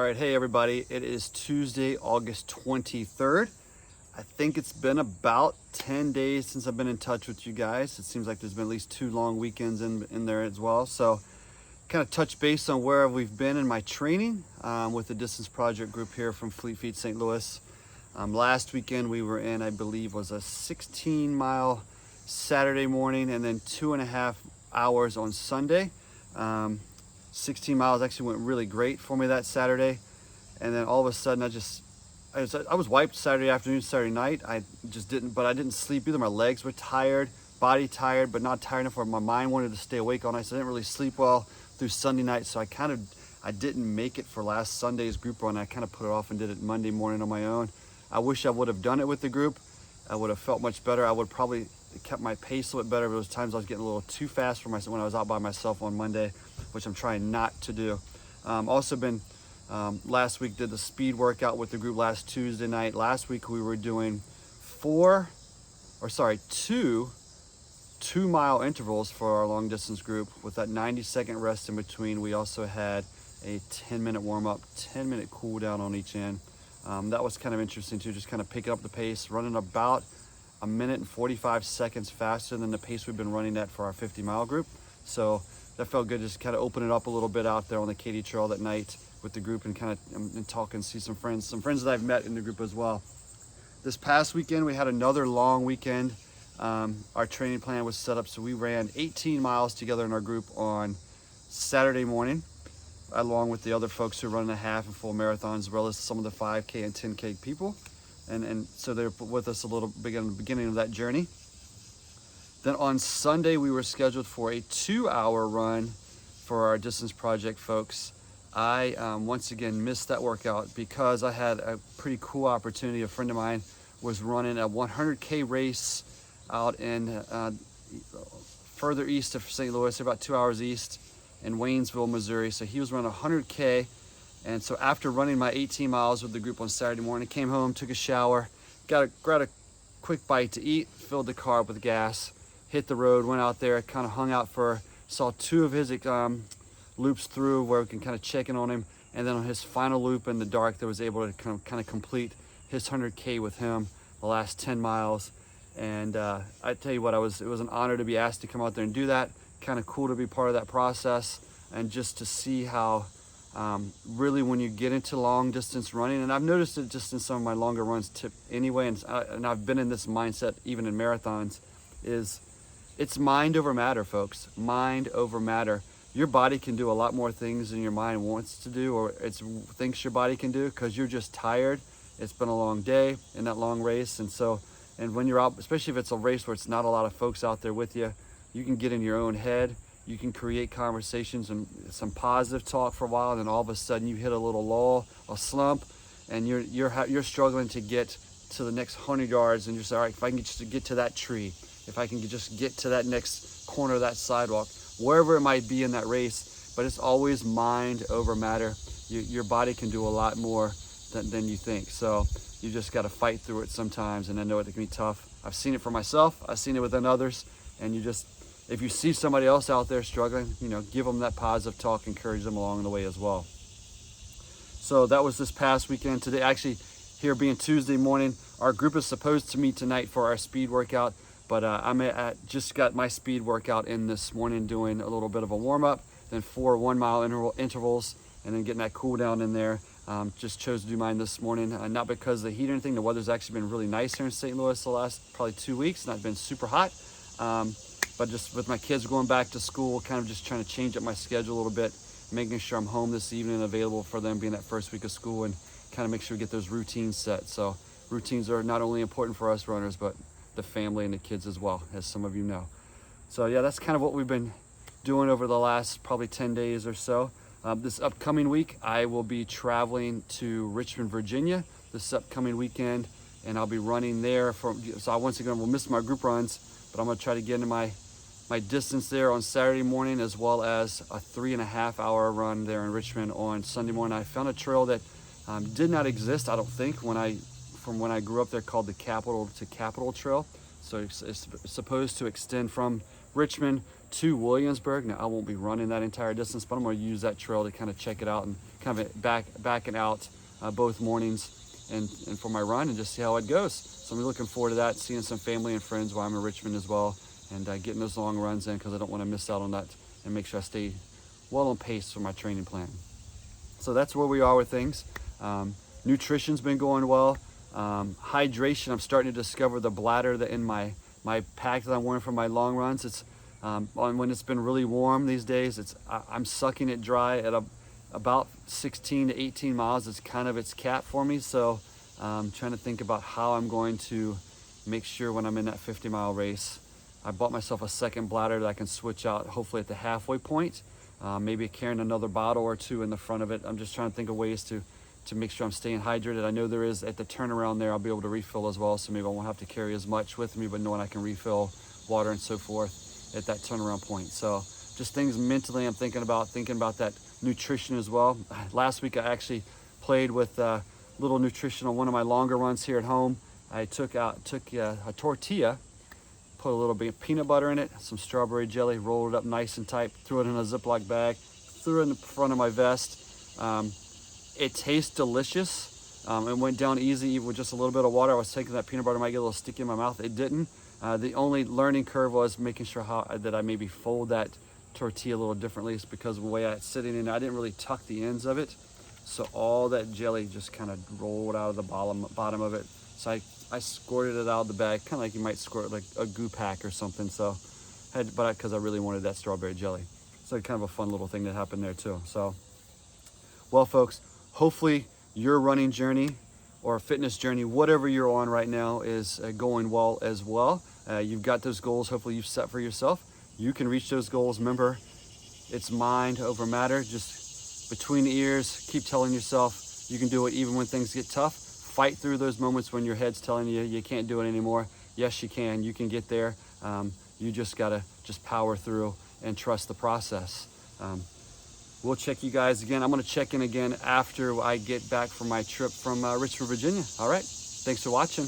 right, hey everybody, it is Tuesday, August 23rd. I think it's been about 10 days since I've been in touch with you guys. It seems like there's been at least 2 long weekends in there as well. So kind of touch base on where we've been in my training with the Distance Project group here from Fleet Feet, St. Louis. Last weekend we were in, I believe, was a 16-mile Saturday morning and then 2.5 hours on Sunday. 16 miles actually went really great for me that Saturday, and then all of a sudden I was wiped Saturday afternoon, Saturday night. I didn't sleep either. My legs were tired, body tired, but not tired enough where my mind wanted to stay awake all night. So I didn't really sleep well through Sunday night. So I didn't make it for last Sunday's group run. I kind of put it off and did it Monday morning on my own. I wish I would have done it with the group. I would have felt much better. I would probably kept my pace a little bit better. There was times I was getting a little too fast for myself when I was out by myself on Monday, which I'm trying not to do. Also been last week did the speed workout with the group last Tuesday night. Last week we were doing 2 2-mile intervals for our long distance group with that 90-second rest in between. We also had a 10-minute warm up, 10-minute cool down on each end. That was kind of interesting too, just kind of picking up the pace, running about 1 minute and 45 seconds faster than the pace we've been running at for our 50-mile group. So that felt good, just kind of open it up a little bit out there on the Katy Trail that night with the group and kind of and talk and see some friends that I've met in the group as well. This past weekend, we had another long weekend. Our training plan was set up so we ran 18 miles together in our group on Saturday morning, along with the other folks who run a half and full marathons, as well as some of the 5K and 10K people. And so they're with us a little bit in the beginning of that journey. Then on Sunday, we were scheduled for a 2-hour run for our Distance Project folks. I once again missed that workout because I had a pretty cool opportunity. A friend of mine was running a 100K race out in further east of St. Louis, about 2 hours east in Waynesville, Missouri. So he was running 100K. And so after running my 18 miles with the group on Saturday morning, came home, took a shower, grabbed a quick bite to eat, filled the car up with gas, hit the road, went out there, kind of hung out saw 2 of his loops through where we can kind of check in on him. And then on his final loop in the dark, that was able to kind of complete his 100K with him, the last 10 miles. And I tell you what, it was an honor to be asked to come out there and do that. Kind of cool to be part of that process and just to see how really when you get into long distance running, and I've noticed it just in some of my longer runs anyway, and I've been in this mindset even in marathons, is it's mind over matter, folks. Mind over matter. Your body can do a lot more things than your mind wants to do, or it thinks your body can do, because you're just tired. It's been a long day in that long race, and when you're out, especially if it's a race where it's not a lot of folks out there with you, you can get in your own head. You can create conversations and some positive talk for a while, and then all of a sudden you hit a little lull, a slump, and you're struggling to get to the next 100 yards, and you're saying, all right, if I can just get to that tree, if I can just get to that next corner of that sidewalk, wherever it might be in that race. But it's always mind over matter. Your body can do a lot more than you think. So you just got to fight through it sometimes, and I know it can be tough. I've seen it for myself. I've seen it within others, and if you see somebody else out there struggling, give them that positive talk, encourage them along the way as well. So that was this past weekend. Today, actually, here being Tuesday morning, our group is supposed to meet tonight for our speed workout, but I just got my speed workout in this morning, doing a little bit of a warm-up, then 4 1-mile intervals, and then getting that cool down in there. Just chose to do mine this morning, not because of the heat or anything. The weather's actually been really nice here in St. Louis the last probably 2 weeks, not been super hot. But just with my kids going back to school, kind of just trying to change up my schedule a little bit, making sure I'm home this evening, available for them being that first week of school, and kind of make sure we get those routines set. So routines are not only important for us runners, but the family and the kids as well, as some of you know. So yeah, that's kind of what we've been doing over the last probably 10 days or so. This upcoming week, I will be traveling to Richmond, Virginia this upcoming weekend, and I'll be running there. So I once again will miss my group runs, but I'm going to try to get into my distance there on Saturday morning, as well as a 3.5-hour run there in Richmond on Sunday morning. I found a trail that did not exist, I don't think, from when I grew up there, called the Capital to Capital Trail. So it's supposed to extend from Richmond to Williamsburg. Now I won't be running that entire distance, but I'm going to use that trail to kind of check it out and kind of backing out both mornings and for my run and just see how it goes. So I'm looking forward to that, seeing some family and friends while I'm in Richmond as well, and getting those long runs in because I don't want to miss out on that and make sure I stay well on pace for my training plan. So that's where we are with things. Nutrition's been going well. Hydration, I'm starting to discover the bladder that in my pack that I'm wearing for my long runs. It's when it's been really warm these days, I'm sucking it dry at about 16 to 18 miles. It's kind of its cap for me. So I'm trying to think about how I'm going to make sure when I'm in that 50-mile race, I bought myself a second bladder that I can switch out hopefully at the halfway point. Maybe carrying another bottle or two in the front of it. I'm just trying to think of ways to make sure I'm staying hydrated. I know there is at the turnaround there, I'll be able to refill as well. So maybe I won't have to carry as much with me, but knowing I can refill water and so forth at that turnaround point. So just things mentally I'm thinking about that nutrition as well. Last week I actually played with a little nutrition on one of my longer runs here at home. I took a tortilla, put a little bit of peanut butter in it, some strawberry jelly, rolled it up nice and tight, threw it in a Ziploc bag, threw it in the front of my vest. It tastes delicious. It went down easy even with just a little bit of water. I was taking that peanut butter, might get a little sticky in my mouth. It didn't. The only learning curve was making sure that I maybe fold that tortilla a little differently. It's because of the way it's sitting in, I didn't really tuck the ends of it. So all that jelly just kind of rolled out of the bottom of it. So I squirted it out of the bag, kind of like you might squirt like a goo pack or something. So, because I really wanted that strawberry jelly. So kind of a fun little thing that happened there too. So, well, folks, hopefully your running journey or fitness journey, whatever you're on right now, is going well as well. You've got those goals, hopefully you've set for yourself. You can reach those goals. Remember, it's mind over matter. Just between the ears, keep telling yourself you can do it even when things get tough. Fight through those moments when your head's telling you you can't do it anymore. Yes, you can. You can get there. You just got to power through and trust the process. We'll check you guys again. I'm going to check in again after I get back from my trip from Richmond, Virginia. All right. Thanks for watching.